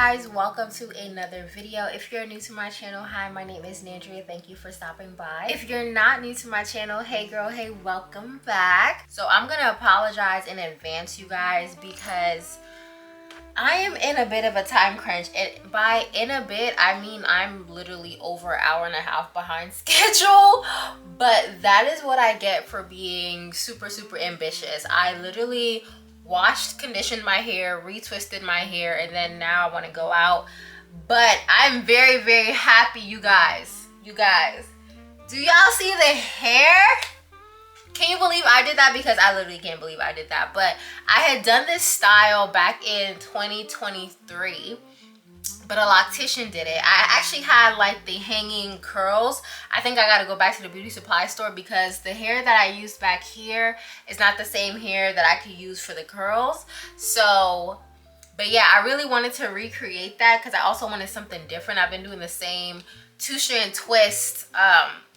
guys, welcome to another video. If you're new to my channel, hi, my name is Nandria. Thank you for stopping by. If you're not new to my channel, hey girl, hey, welcome back. So I'm gonna apologize in advance, you guys, because I am in a bit of a time crunch. And by in a bit, I mean I'm literally over an hour and a half behind schedule. But that is what I get for being super ambitious. I literally washed, conditioned my hair, retwisted my hair, and then now I want to go out. But I'm very happy, you guys. Do y'all see the hair? Can you believe I did that? Because I literally can't believe I did that. But I had done this style back in 2023, but a loctician did it. I actually had like the hanging curls. I think I gotta go back to the beauty supply store because the hair that I used back here is not the same hair that I could use for the curls. So, but yeah, I really wanted to recreate that because I also wanted something different. I've been doing the same two-strand twist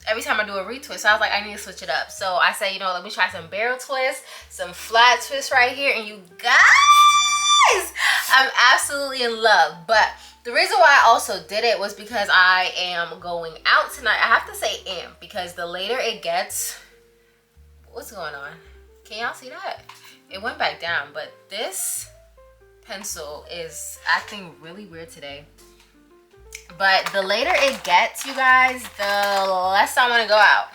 every time I do a retwist. So I was like, I need to switch it up. So I said, you know, let me try some barrel twist, some flat twist right here. And you guys, I'm absolutely in love. But the reason why I also did it was because I am going out tonight. I have to say am because the later it gets, what's going on? Can y'all see that? It went back down, but this pencil is acting really weird today. But the later it gets, you guys, the less I want to go out.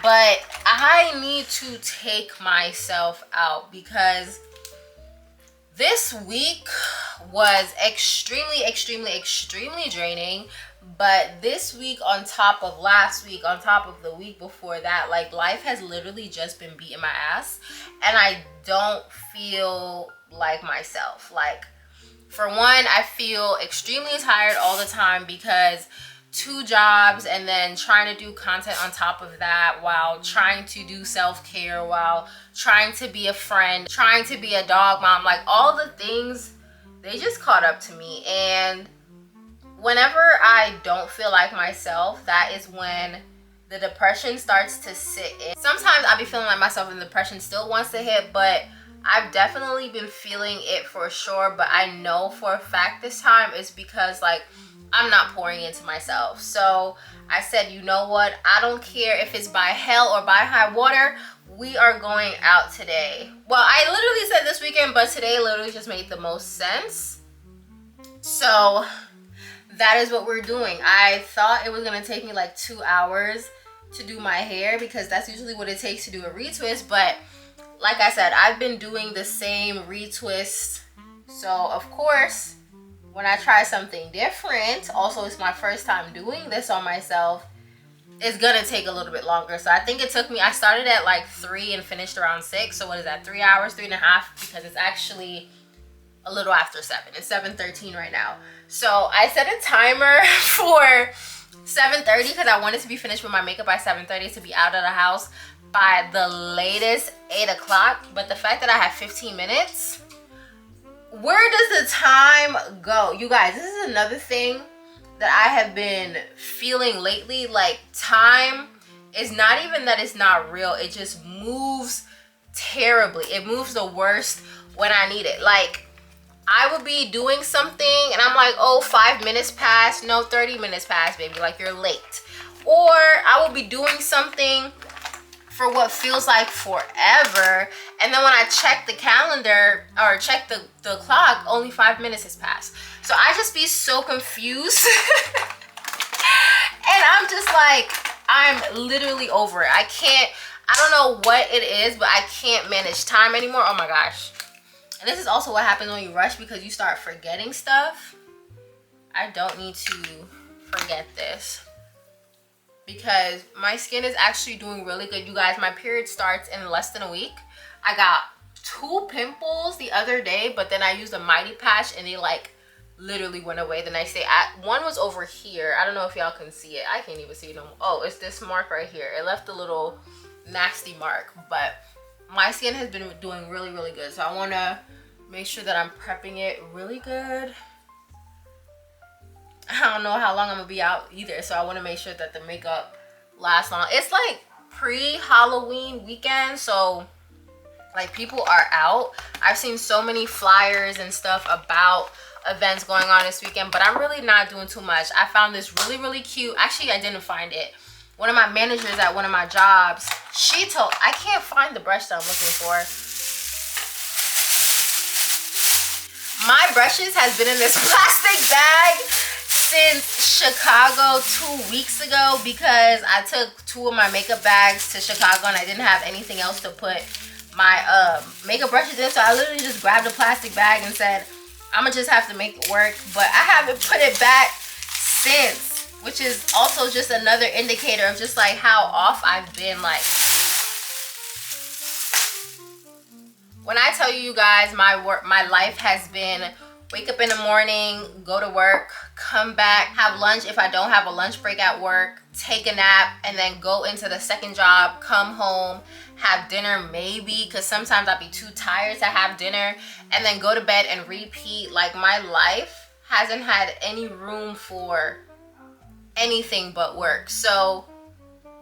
But I need to take myself out because this week was extremely draining. But this week on top of last week, on top of the week before that, like life has literally just been beating my ass. And I don't feel like myself. Like, for one, I feel extremely tired all the time because 2 jobs and then trying to do content on top of that while trying to do self-care, while trying to be a friend, trying to be a dog mom, like all the things, they just caught up to me. And whenever I don't feel like myself, that is when the depression starts to sit in. Sometimes I'll be feeling like myself and the depression still wants to hit, but I've definitely been feeling it for sure. But I know for a fact this time is because like I'm not pouring into myself. So I said, you know what? I don't care if it's by hell or by high water. We are going out today. Well, I literally said this weekend, but today literally just made the most sense. So that is what we're doing. I thought it was going to take me like 2 hours to do my hair because that's usually what it takes to do a retwist. But like I said, I've been doing the same retwist. So of course, when I try something different, also it's my first time doing this on myself, it's gonna take a little bit longer. So I think it took me, I started at like 3 and finished around 6. So what is that, 3 hours, 3.5, because it's actually a little after 7. It's 7:13 right now. So I set a timer for 7:30 because I wanted to be finished with my makeup by 7:30 to be out of the house by the latest 8 o'clock. But the fact that I have 15 minutes, where does the time go? You guys, this is another thing that I have been feeling lately. Like, time is not even that it's not real, it just moves terribly. It moves the worst when I need it. Like, I would be doing something and I'm like, oh, 5 minutes passed. No, 30 minutes passed, baby, like you're late. Or I will be doing something for what feels like forever, and then when I check the calendar or check the clock, only 5 minutes has passed. So I just be so confused. And I'm just like, I'm literally over it. I don't know what it is, but I can't manage time anymore. Oh my gosh. And this is also what happens when you rush, because you start forgetting stuff. I don't need to forget this, because my skin is actually doing really good. You guys, my period starts in less than a week. I got 2 pimples the other day, but then I used a mighty patch and they like literally went away the next day. One was over here. I don't know if y'all can see it. I can't even see it no more. Oh, it's this mark right here. It left a little nasty mark, but my skin has been doing really good. So I want to make sure that I'm prepping it really good. I don't know how long I'm gonna be out either, so I want to make sure that the makeup lasts long. It's like pre-Halloween weekend, so Like, people are out. I've seen so many flyers and stuff about events going on this weekend, but I'm really not doing too much. I found this really cute. Actually, I didn't find it. One of my managers at one of my jobs, I can't find the brush that I'm looking for. My brushes has been in this plastic bag since Chicago 2 weeks ago, because I took 2 of my makeup bags to Chicago and I didn't have anything else to put my makeup brushes in. So I literally just grabbed a plastic bag and said, I'm gonna just have to make it work. But I haven't put it back since, which is also just another indicator of just like how off I've been. Like, when I tell you guys, my life has been wake up in the morning, go to work, come back, have lunch if I don't have a lunch break at work, take a nap, and then go into the second job, come home, have dinner maybe, because sometimes I'll be too tired to have dinner, and then go to bed and repeat. Like, my life hasn't had any room for anything but work. So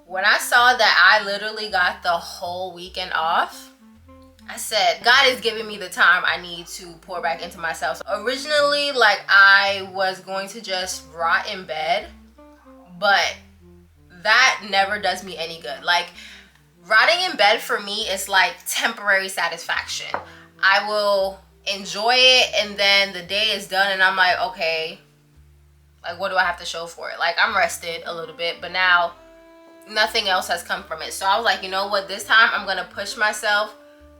when I saw that I literally got the whole weekend off, I said, God is giving me the time I need to pour back into myself. So originally, like, I was going to just rot in bed, but that never does me any good. Like, rotting in bed for me is like temporary satisfaction. I will enjoy it, and then the day is done and I'm like, okay, like, what do I have to show for it? Like, I'm rested a little bit, but now nothing else has come from it. So I was like, you know what, this time I'm gonna push myself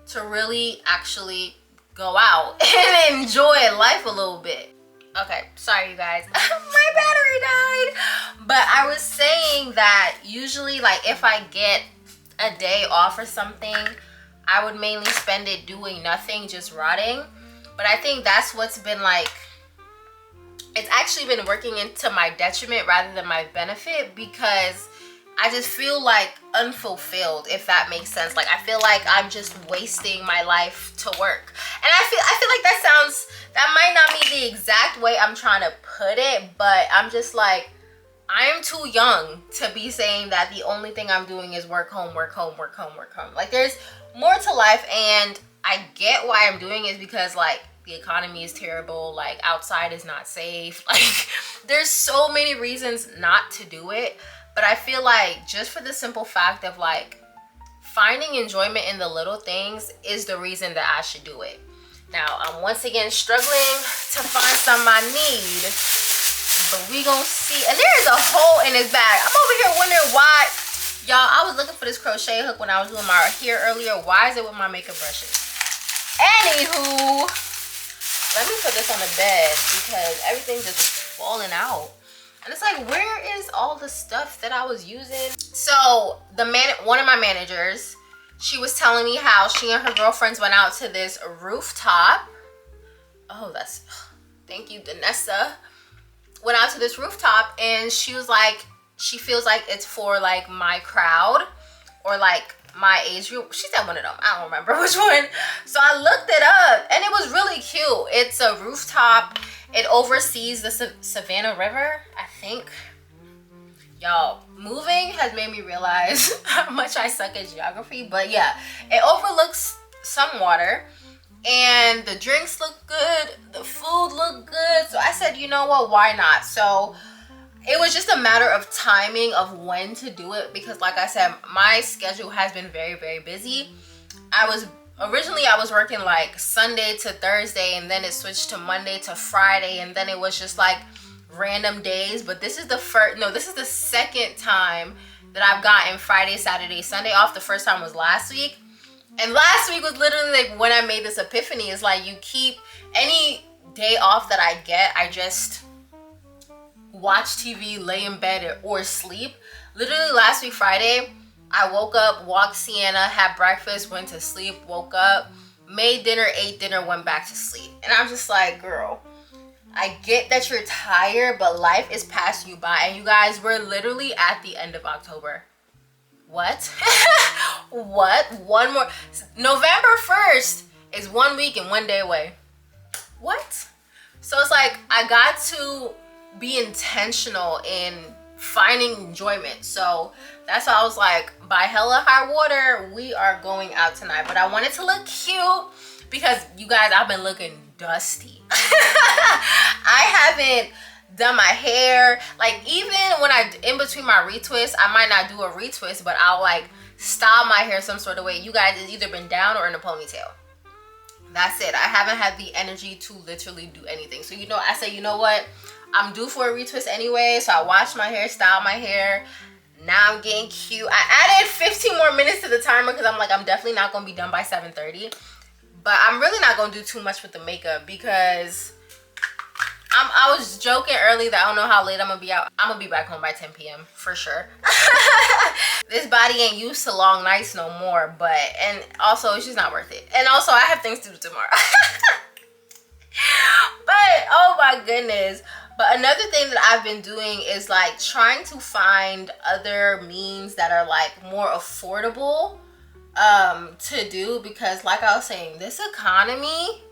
to really actually go out and enjoy life a little bit. Okay, sorry you guys, my battery died. But I was saying that usually, like, if I get a day off or something, I would mainly spend it doing nothing, just rotting. But I think that's what's been like, it's actually been working into my detriment rather than my benefit, because I just feel like unfulfilled, if that makes sense. Like, I feel like I'm just wasting my life to work. And I feel like that might not be the exact way I'm trying to put it, but I'm just like, I am too young to be saying that the only thing I'm doing is work, home, work, home, work, home, work, home. Like, there's more to life, and I get why I'm doing it, because like, the economy is terrible, like, outside is not safe. Like, there's so many reasons not to do it. But I feel like just for the simple fact of like finding enjoyment in the little things is the reason that I should do it. Now, I'm once again struggling to find some I need, but we gonna see. And there is a hole in this bag. I'm over here wondering why. Y'all, I was looking for this crochet hook when I was doing my hair earlier. Why is it with my makeup brushes? Anywho, let me put this on the bed because everything's just falling out. And it's like, where is all the stuff that I was using? So one of my managers, she was telling me how she and her girlfriends went out to this rooftop. Oh, thank you, Danessa. Went out to this rooftop, and she was like, she feels like it's for like my crowd or like my age group. She said one of them, I don't remember which one. So I looked it up, and it was really cute. It's a rooftop. It oversees the Savannah River, I think. Y'all, moving has made me realize how much I suck at geography. But yeah, it overlooks some water, and the drinks look good, the food looked good. So I said, you know what, why not? So it was just a matter of timing of when to do it, because like I said, my schedule has been very busy. Originally I was working like Sunday to Thursday, and then it switched to Monday to Friday, and then it was just like random days. But this is the second time that I've gotten Friday, Saturday, Sunday off. The first time was last week, and last week was literally like when I made this epiphany. It's like, you keep any day off that I get, I just watch TV, lay in bed, or sleep. Literally last week Friday, I woke up, walked Sienna, had breakfast, went to sleep, woke up, made dinner, ate dinner, went back to sleep. And I'm just like, girl, I get that you're tired, but life is passing you by. And you guys, we're literally at the end of October. What? What? One more. November 1st is 1 week and 1 day away. What? So it's like, I got to be intentional in finding enjoyment. So that's why I was like, by hella high water, we are going out tonight. But I wanted to look cute because you guys, I've been looking dusty. I haven't done my hair. Like, even when in between my retwists, I might not do a retwist, but I'll like style my hair some sort of way. You guys, it's either been down or in a ponytail. That's it. I haven't had the energy to literally do anything. So, you know, I say, you know what? I'm due for a retwist anyway. So I washed my hair, styled my hair. Now I'm getting cute. I added 15 more minutes to the timer because I'm like, I'm definitely not going to be done by 7:30. But I'm really not going to do too much with the makeup because I was joking early that I don't know how late I'm going to be out. I'm going to be back home by 10 p.m. for sure. This body ain't used to long nights no more. And also, it's just not worth it. And also, I have things to do tomorrow. But, oh my goodness. But another thing that I've been doing is like trying to find other means that are like more affordable to do, because like I was saying, this economy,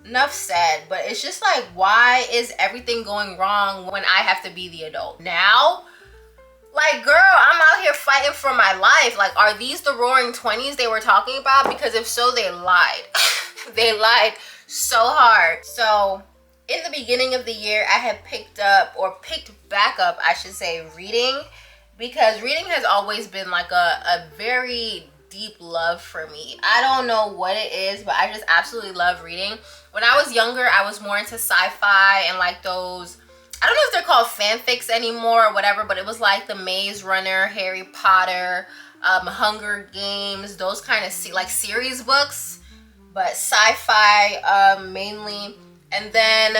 enough said, but it's just like, why is everything going wrong when I have to be the adult now? Like, girl, I'm out here fighting for my life. Like, are these the roaring 20s they were talking about? Because if so, they lied. They lied so hard. So in the beginning of the year, I had picked back up, I should say, reading, because reading has always been like a very deep love for me. I don't know what it is, but I just absolutely love reading. When I was younger, I was more into sci-fi and like those, I don't know if they're called fanfics anymore or whatever, but it was like the Maze Runner, Harry Potter, Hunger Games, those kind of like series books, but sci-fi mainly. And then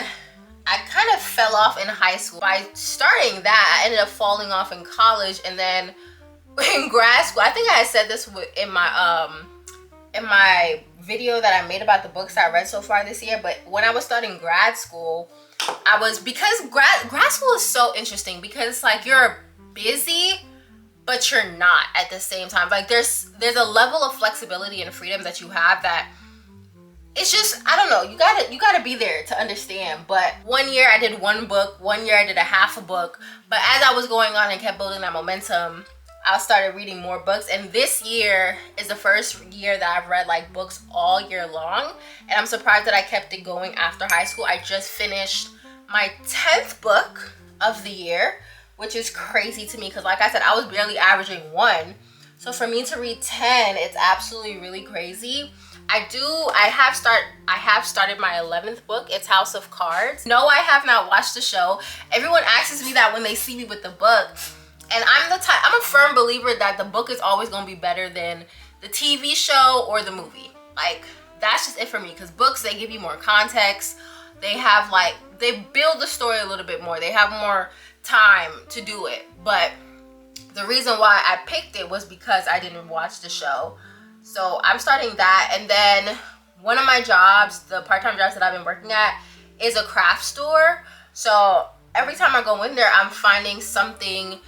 I kind of fell off in high school. By starting that, I ended up falling off in college, and then in grad school, I think I had said this in my video that I made about the books I read so far this year, but when I was starting grad school, because grad school is so interesting, because it's like you're busy, but you're not at the same time. Like there's a level of flexibility and freedom that you have that it's just, I don't know, you gotta be there to understand. But one year I did one book, one year I did a half a book, but as I was going on and kept building that momentum, I started reading more books. And this year is the first year that I've read like books all year long, and I'm surprised that I kept it going after high school. I just finished my 10th book of the year, which is crazy to me because like I said, I was barely averaging 1. So for me to read 10, it's absolutely really crazy. I have started my 11th book. It's House of Cards. No, I have not watched the show. Everyone asks me that when they see me with the book. And I'm a firm believer that the book is always going to be better than the TV show or the movie. Like, that's just it for me. Because books, they give you more context. They have like, they build the story a little bit more. They have more time to do it. But the reason why I picked it was because I didn't watch the show. So I'm starting that. And then one of my jobs, the part-time jobs that I've been working at, is a craft store. So every time I go in there, I'm finding something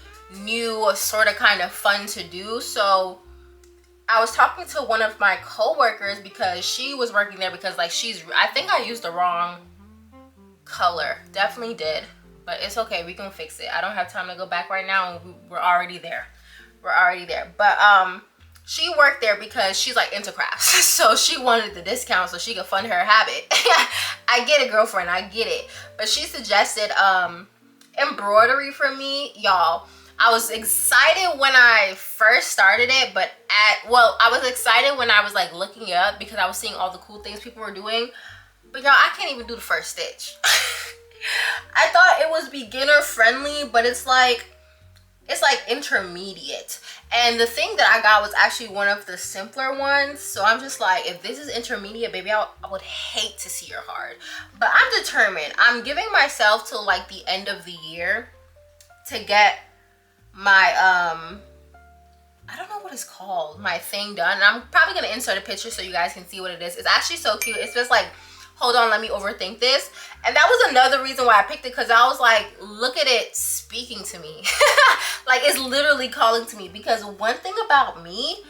new, sort of kind of fun to do. So I was talking to one of my coworkers because she was working there because like I think I used the wrong color. Definitely did. But it's okay, we can fix it. I don't have time to go back right now, and we're already there. But she worked there because she's like into crafts. So she wanted the discount so she could fund her habit. I get it, girlfriend, I get it. But she suggested embroidery for me. Y'all, I was excited when I first started it, but I was excited when I was like looking it up because I was seeing all the cool things people were doing. But y'all, I can't even do the first stitch. I thought it was beginner friendly, but it's like intermediate. And the thing that I got was actually one of the simpler ones. So I'm just like, if this is intermediate, baby, I would hate to see your hard. But I'm determined. I'm giving myself till like the end of the year to get my I don't know what it's called, my thing done. And I'm probably gonna insert a picture so you guys can see what it is. It's actually so cute. It's just like, hold on, let me overthink this. And that was another reason why I picked it, because I was like, look at it speaking to me. Like, it's literally calling to me. Because one thing about me,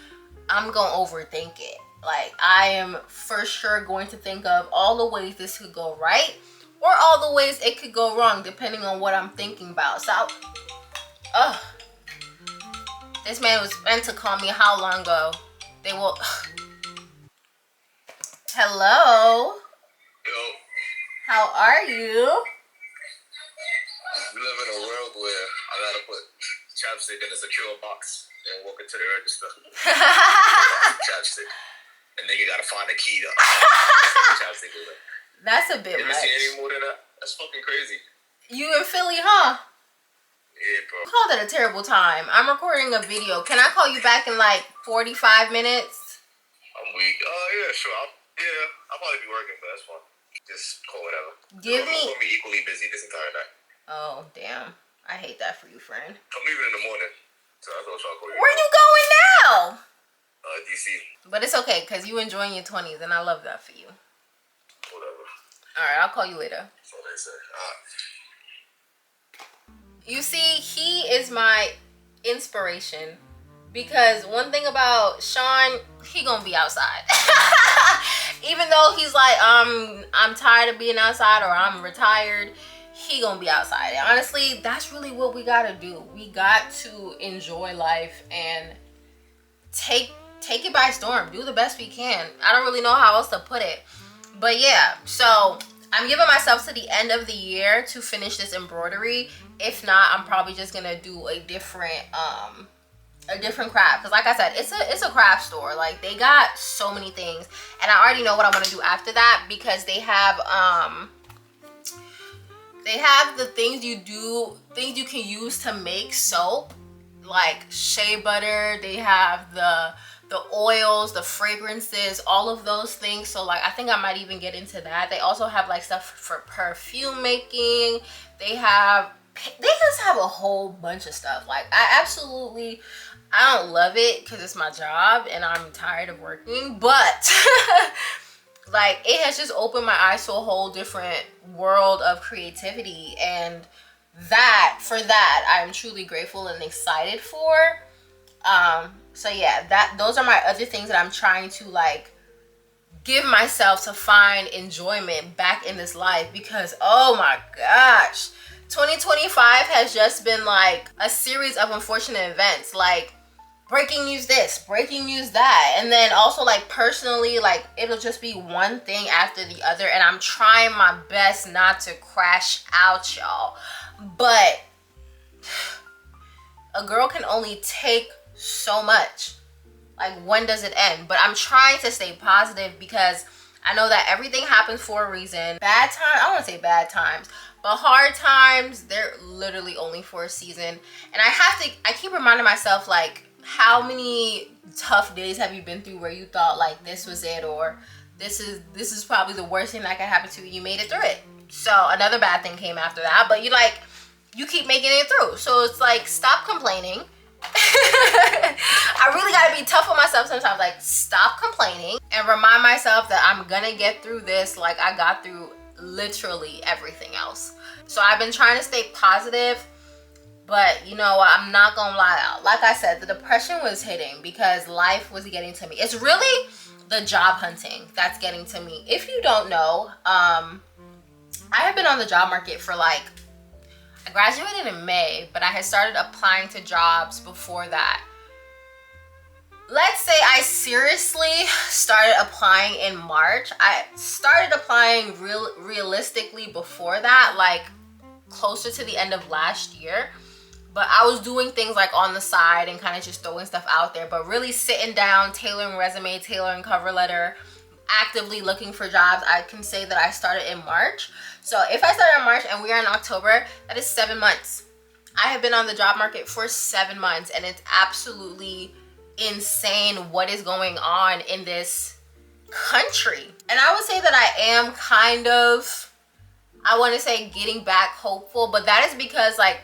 I'm gonna overthink it. Like, I am for sure going to think of all the ways this could go right, or all the ways it could go wrong depending on what I'm thinking about. So this man was meant to call me how long ago? They will. Hello. Yo. How are you? We live in a world where I gotta put chapstick in a secure box and walk into the register. Chapstick. And then you gotta find a key to chapstick. That's a bit much. You ever seen any more than that? That's fucking crazy. You in Philly, huh? Yeah, bro. You called it a terrible time. I'm recording a video. Can I call you back in like 45 minutes? I'm weak. Oh, yeah, sure. I'll probably be working, but that's fine. Just call whatever. Give me... I'm gonna be equally busy this entire night. Oh, damn. I hate that for you, friend. I'm leaving in the morning, so I thought I'll call you. Where you going now? DC. But it's okay, because you enjoying your 20s, and I love that for you. Whatever. Alright, I'll call you later. That's what they say. You see, he is my inspiration. Because one thing about Sean, he gonna be outside. Even though he's like, I'm tired of being outside or I'm retired, he gonna be outside. And honestly, that's really what we gotta do. We got to enjoy life and take it by storm. Do the best we can. I don't really know how else to put it. But yeah, so I'm giving myself to the end of the year to finish this embroidery. If not, I'm probably just gonna do a different craft, because like I said, it's a craft store. Like, they got so many things, and I already know what I want to do after that, because they have the things you can use to make soap, like shea butter. They have the oils, the fragrances, all of those things. So like, I think I might even get into that. They also have like stuff for perfume making. They just have a whole bunch of stuff. Like, I don't love it because it's my job and I'm tired of working, but like, it has just opened my eyes to a whole different world of creativity, and for that I'm truly grateful and excited for. So yeah, those are my other things that I'm trying to like give myself to find enjoyment back in this life, because oh my gosh, 2025 has just been like a series of unfortunate events, like breaking news this, breaking news that, and then also like personally, like it'll just be one thing after the other, and I'm trying my best not to crash out, y'all. But a girl can only take so much. Like, when does it end? But I'm trying to stay positive, because I know that everything happens for a reason. Bad times, I don't want to say bad times, but hard times, they're literally only for a season. And I keep reminding myself, like, how many tough days have you been through where you thought like this was it, or this is probably the worst thing that could happen to you. You made it through it. So another bad thing came after that, but you keep making it through. So it's like, stop complaining. I really gotta be tough on myself sometimes. Like, stop complaining and remind myself that I'm gonna get through this like I got through literally everything else. So I've been trying to stay positive. But you know what, I'm not gonna lie, like I said, the depression was hitting because life was getting to me. It's really the job hunting that's getting to me. If you don't know, I have been on the job market for like, I graduated in May, but I had started applying to jobs before that. Let's say I seriously started applying in March. I started applying realistically before that, like closer to the end of last year. But I was doing things like on the side and kind of just throwing stuff out there, but really sitting down, tailoring resume, tailoring cover letter, actively looking for jobs, I can say that I started in March. So if I started in March and we are in October, that is 7 months. I have been on the job market for 7 months, and it's absolutely insane what is going on in this country. And I would say that I am kind of, I want to say, getting back hopeful, but that is because like,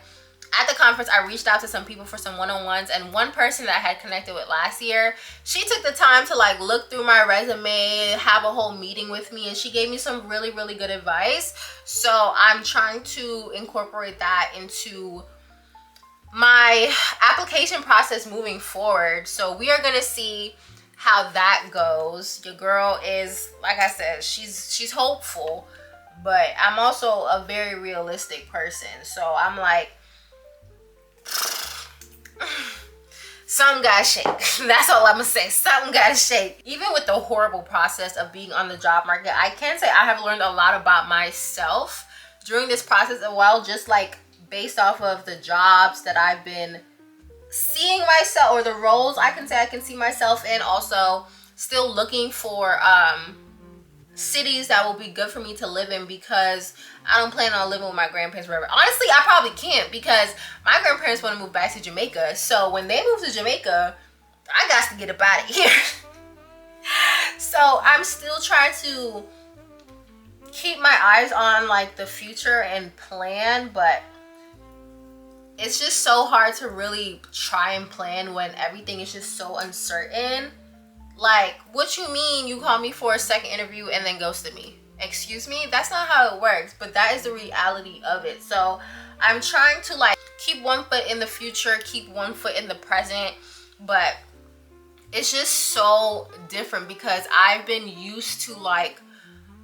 at the conference, I reached out to some people for some one-on-ones, and one person that I had connected with last year, she took the time to like look through my resume, have a whole meeting with me, and she gave me some really, really good advice. So I'm trying to incorporate that into my application process moving forward. So we are gonna see how that goes. Your girl is, like I said, she's hopeful. but I'm also a very realistic person. So I'm like, something gotta shake. That's all I'm gonna say. Something gotta shake. Even with the horrible process of being on the job market, I can say I have learned a lot about myself during this process as well, just like based off of the jobs that I've been seeing myself, or the roles I can say I can see myself in. Also still looking for cities that will be good for me to live in, because I don't plan on living with my grandparents forever. Honestly, I probably can't, because my grandparents want to move back to Jamaica. So when they move to Jamaica, I got to get up out of here. So I'm still trying to keep my eyes on like the future and plan, but it's just so hard to really try and plan when everything is just so uncertain. Like, what you mean you call me for a second interview and then ghosted me? Excuse me? That's not how it works, but that is the reality of it. So I'm trying to like keep one foot in the future, keep one foot in the present, but it's just so different because I've been used to like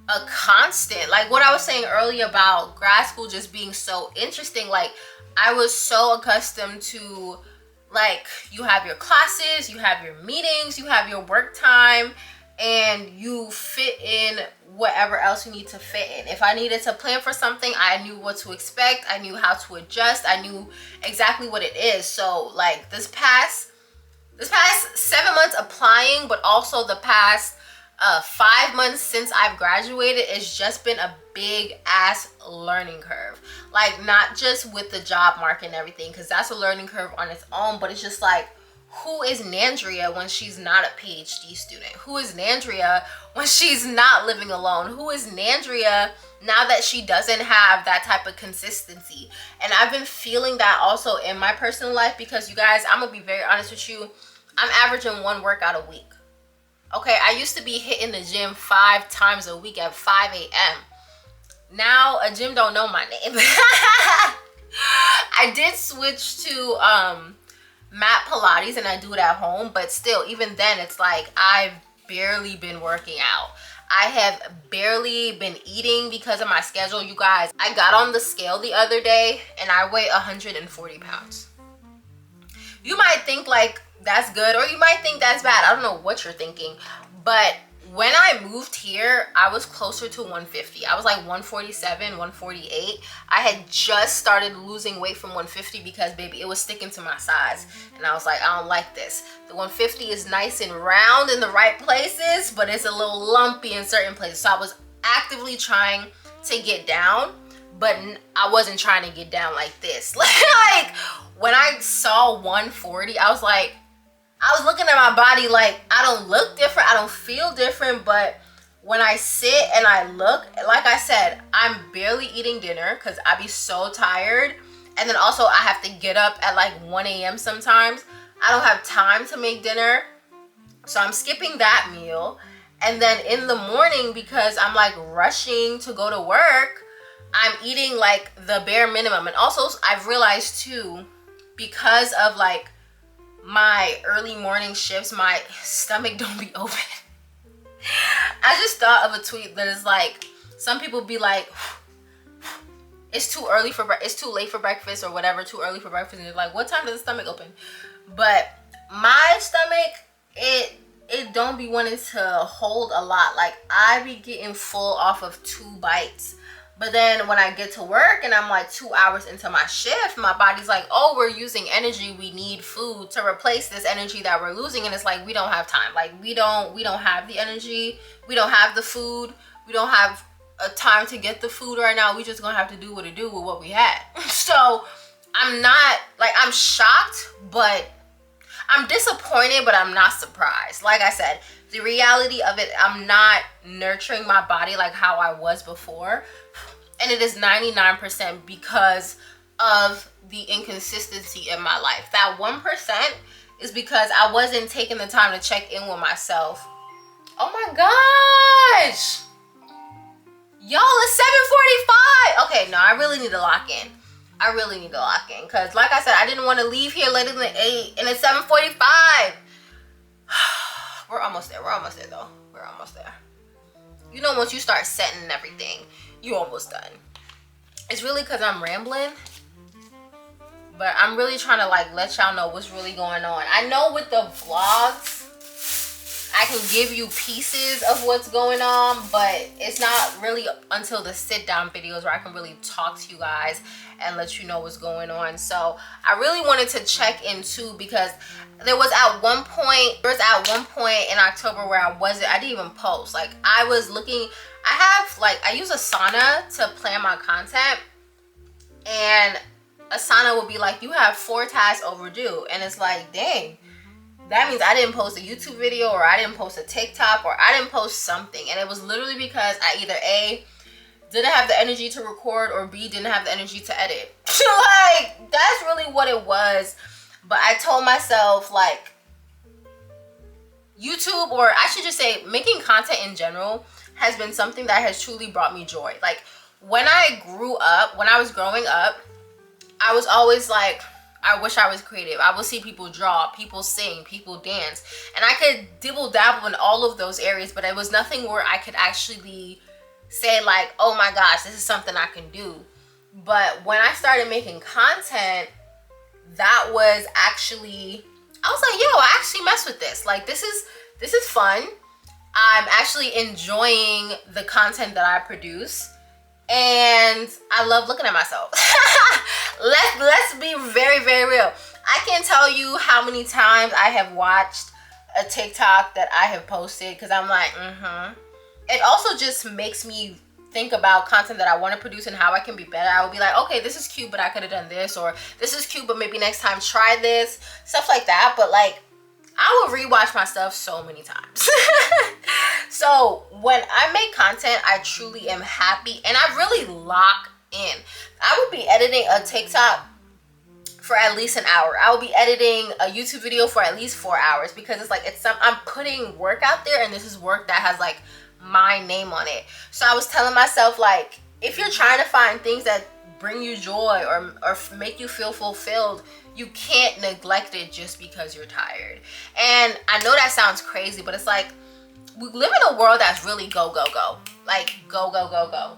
a constant, like what I was saying earlier about grad school just being so interesting. Like, I was so accustomed to, like, you have your classes, you have your meetings, you have your work time, and you fit in whatever else you need to fit in. If I needed to plan for something, I knew what to expect, I knew how to adjust, I knew exactly what it is. So like this past 7 months applying, but also the past 5 months since I've graduated, it's just been a big ass learning curve. Like, not just with the job market and everything, because that's a learning curve on its own, but it's just like, who is Nandria when she's not a PhD student? Who is Nandria when she's not living alone? Who is Nandria now that she doesn't have that type of consistency? And I've been feeling that also in my personal life, because you guys, I'm gonna be very honest with you, I'm averaging 1 workout a week. Okay, I used to be hitting the gym 5 times a week at 5 a.m. Now a gym don't know my name. I did switch to mat Pilates, and I do it at home, but still, even then, it's like I've barely been working out. I have barely been eating because of my schedule. You guys, I got on the scale the other day and I weigh 140 pounds. You might think like that's good, or you might think that's bad. I don't know what you're thinking, but when I moved here, I was closer to 150. I was like 147, 148. I had just started losing weight from 150 because, baby, it was sticking to my size. And I was like, I don't like this. The 150 is nice and round in the right places, but it's a little lumpy in certain places. So I was actively trying to get down, but I wasn't trying to get down like this. Like, when I saw 140, I was like, I was looking at my body like, I don't look different, I don't feel different, but when I sit and I look, like I said, I'm barely eating dinner because I be so tired. And then also I have to get up at like 1 a.m. sometimes. I don't have time to make dinner, so I'm skipping that meal. And then in the morning, because I'm like rushing to go to work, I'm eating like the bare minimum. And also I've realized too, because of like my early morning shifts, my stomach don't be open. I just thought of a tweet that is like, some people be like, it's too early for it's too late for breakfast, or whatever, too early for breakfast, and you're like, what time does the stomach open? But my stomach, it don't be wanting to hold a lot. Like, I be getting full off of 2 bites. But then when I get to work and I'm like 2 hours into my shift, my body's like, oh, we're using energy. We need food to replace this energy that we're losing. And it's like, we don't have time. Like, we don't have the energy. We don't have the food. We don't have a time to get the food right now. We just gonna have to do what it do with what we had. So I'm not, like, I'm shocked, but I'm disappointed, but I'm not surprised. Like I said, the reality of it, I'm not nurturing my body like how I was before. And it is 99% because of the inconsistency in my life. That 1% is because I wasn't taking the time to check in with myself. Oh my gosh. Y'all, it's 7:45. Okay, no, I really need to lock in. I really need to lock in. Because like I said, I didn't want to leave here later than 8. And it's 7:45. We're almost there. We're almost there, though. We're almost there. You know, once you start setting everything, You almost done. It's really because I'm rambling, but I'm really trying to like let y'all know what's really going on. I know with the vlogs, I can give you pieces of what's going on, but it's not really until the sit down videos where I can really talk to you guys and let you know what's going on. So I really wanted to check in too, because there was at one point in October where I didn't even post. Like I was looking, I use Asana to plan my content, and Asana would be like, you have 4 tasks overdue, and it's like, dang, that means I didn't post a YouTube video, or I didn't post a TikTok, or I didn't post something. And it was literally because I either A, didn't have the energy to record, or B, didn't have the energy to edit. Like, that's really what it was. But I told myself, like, YouTube, or I should just say making content in general, has been something that has truly brought me joy. Like, when I was growing up, I was always like, I wish I was creative. I would see people draw, people sing, people dance, and I could dibble dabble in all of those areas, but it was nothing where I could actually say like, oh my gosh, this is something I can do. But when I started making content, that was actually, I was like, yo, I actually mess with this. Like, this is fun. I'm actually enjoying the content that I produce, and I love looking at myself. Let's be very, very real. I can't tell you how many times I have watched a TikTok that I have posted, because I'm like, It also just makes me think about content that I want to produce and how I can be better. I will be like, okay, this is cute, but I could have done this, or this is cute, but maybe next time try this, stuff like that. But like, I will rewatch my stuff so many times. So when I make content, I truly am happy, and I really lock in. I would be editing a TikTok for at least an hour. I will be editing a YouTube video for at least 4 hours, because it's like, I'm putting work out there, and this is work that has like my name on it. So I was telling myself, like, if you're trying to find things that bring you joy or make you feel fulfilled, you can't neglect it just because you're tired. And I know that sounds crazy, but it's like, we live in a world that's really go, go, go. Like, go, go, go, go.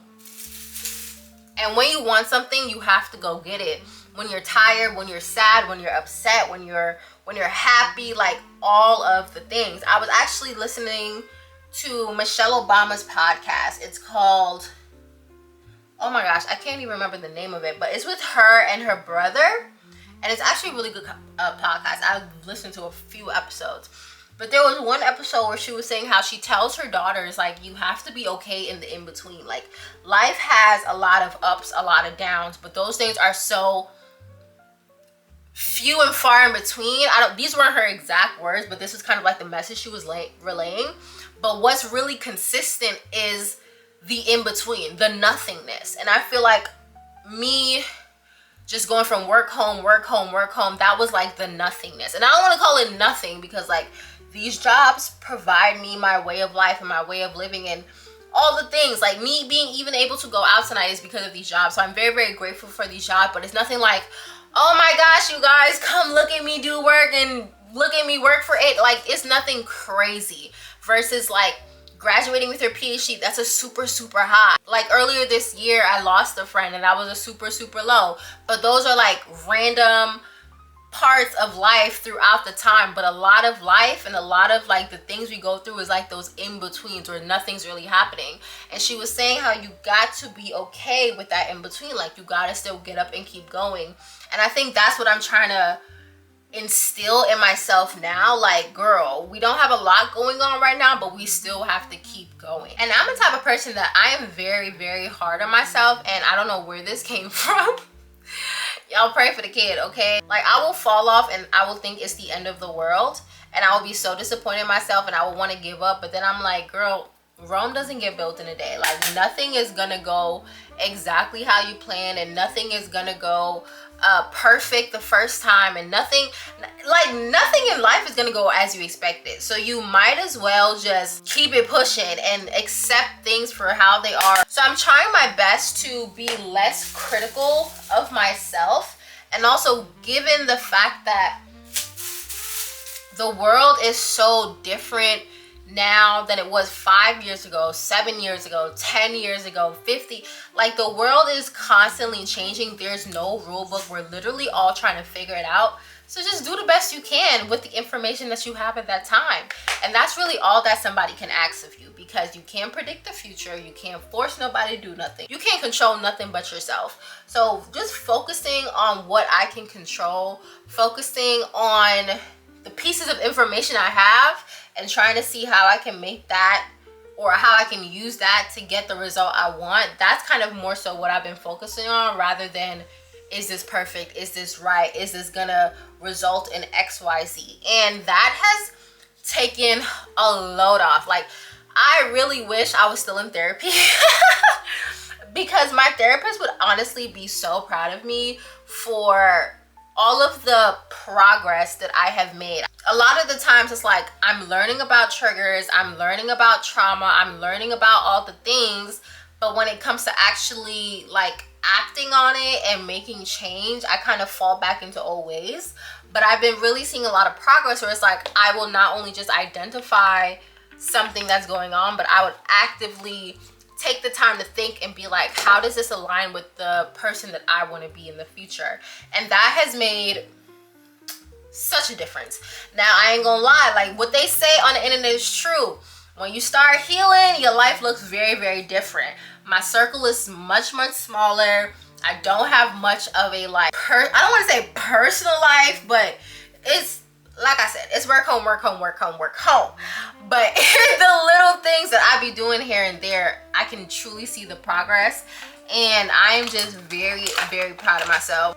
And when you want something, you have to go get it. When you're tired, when you're sad, when you're upset, when you're happy, like all of the things. I was actually listening to Michelle Obama's podcast. It's called, oh my gosh, I can't even remember the name of it, but it's with her and her brother, and it's actually a really good podcast. I've listened to a few episodes, but there was one episode where she was saying how she tells her daughters, like, you have to be okay in the in-between. Like, life has a lot of ups, a lot of downs, but those things are so few and far in between. These weren't her exact words, but this is kind of like the message she was relaying. But what's really consistent is the in-between, the nothingness. And I feel like me just going from work, home, work, home, work, home, that was like the nothingness. And I don't want to call it nothing, because like, these jobs provide me my way of life and my way of living, and all the things. Like, me being even able to go out tonight is because of these jobs. So I'm very, very grateful for these jobs, but it's nothing like, oh my gosh, you guys, come look at me do work and look at me work for it. Like, it's nothing crazy versus like graduating with your PhD. That's a super, super high. Like, earlier this year, I lost a friend, and that was a super, super low. But those are like random parts of life throughout the time. But a lot of life and a lot of like the things we go through is like those in-betweens where nothing's really happening. And she was saying how you got to be okay with that in-between. Like, you gotta still get up and keep going. And I think that's what I'm trying to instill in myself now. Like, girl, we don't have a lot going on right now, but we still have to keep going. And I'm the type of person that I am very, very hard on myself, and I don't know where this came from. Y'all pray for the kid, okay? Like, I will fall off and I will think it's the end of the world, and I will be so disappointed in myself, and I will want to give up. But then I'm like, girl, Rome doesn't get built in a day. Like, nothing is gonna go exactly how you plan, and nothing is gonna go perfect the first time, and nothing in life is gonna go as you expected. So you might as well just keep it pushing and accept things for how they are. So I'm trying my best to be less critical of myself, and also, given the fact that the world is so different now than it was 5 years ago, 7 years ago, 10 years ago, 50. Like, the world is constantly changing. There's no rule book. We're literally all trying to figure it out. So just do the best you can with the information that you have at that time. And that's really all that somebody can ask of you, because you can't predict the future. You can't force nobody to do nothing. You can't control nothing but yourself. So just focusing on what I can control, focusing on the pieces of information I have, and trying to see how I can make that, or how I can use that to get the result I want. That's kind of more so what I've been focusing on, rather than, is this perfect? Is this right? Is this gonna result in XYZ? And that has taken a load off. Like, I really wish I was still in therapy because my therapist would honestly be so proud of me for all of the progress that I have made. A lot of the times it's like, I'm learning about triggers, I'm learning about trauma, I'm learning about all the things, but when it comes to actually like acting on it and making change, I kind of fall back into old ways. But I've been really seeing a lot of progress where it's like, I will not only just identify something that's going on, but I would actively take the time to think and be like, how does this align with the person that I want to be in the future? And that has made such a difference. Now, I ain't gonna lie, like, what they say on the internet is true. When you start healing, your life looks very, very different. My circle is much, much smaller. I don't have much of a, like, I don't want to say personal life, but it's, like I said, it's work, home, work, home, work, home, work, home. But the little things that I be doing here and there, I can truly see the progress. And I am just very, very proud of myself.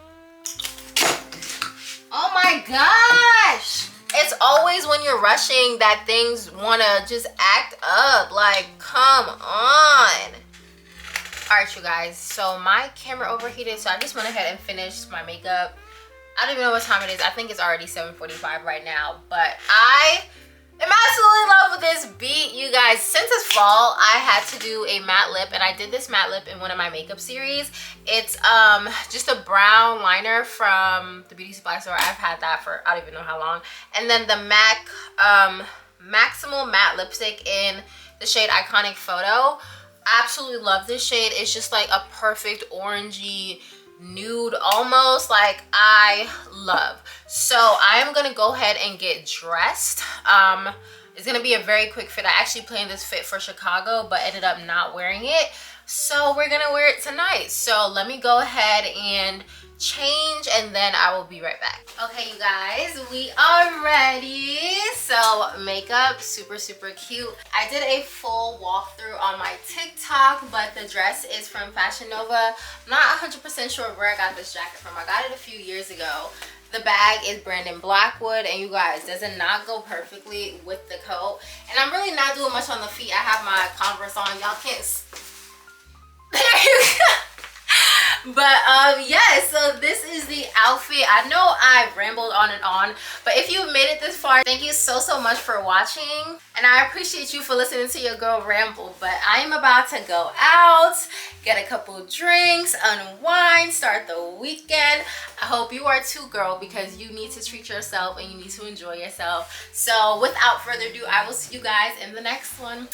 Oh my gosh. It's always when you're rushing that things want to just act up. Like, come on. All right, you guys. So my camera overheated, so I just went ahead and finished my makeup. I don't even know what time it is. I think it's already 7:45 right now. But I am absolutely in love with this beat, you guys. Since it's fall, I had to do a matte lip, and I did this matte lip in one of my makeup series. It's just a brown liner from the beauty supply store. I've had that for I don't even know how long. And then the MAC Maximal Matte Lipstick in the shade Iconic Photo. Absolutely love this shade. It's just like a perfect orangey nude almost, like I love. So I am gonna go ahead and get dressed. It's gonna be a very quick fit. I actually planned this fit for Chicago but ended up not wearing it, so we're gonna wear it tonight. So let me go ahead and change, and then I will be right back. Okay, you guys, we are ready. So makeup, super, super cute. I did a full walkthrough on my TikTok, but the dress is from Fashion Nova. I'm not 100% sure where I got this jacket from. I got it a few years ago. The bag is Brandon Blackwood, and you guys, does it not go perfectly with the coat? And I'm really not doing much on the feet. I have my Converse on. Y'all can't. There you go. But yeah, so this is the outfit. I know I rambled on and on, but if you've made it this far, thank you so much for watching, and I appreciate you for listening to your girl ramble. But I am about to go out, get a couple drinks, unwind, start the weekend. I hope you are too, girl, because you need to treat yourself and you need to enjoy yourself. So without further ado, I will see you guys in the next one.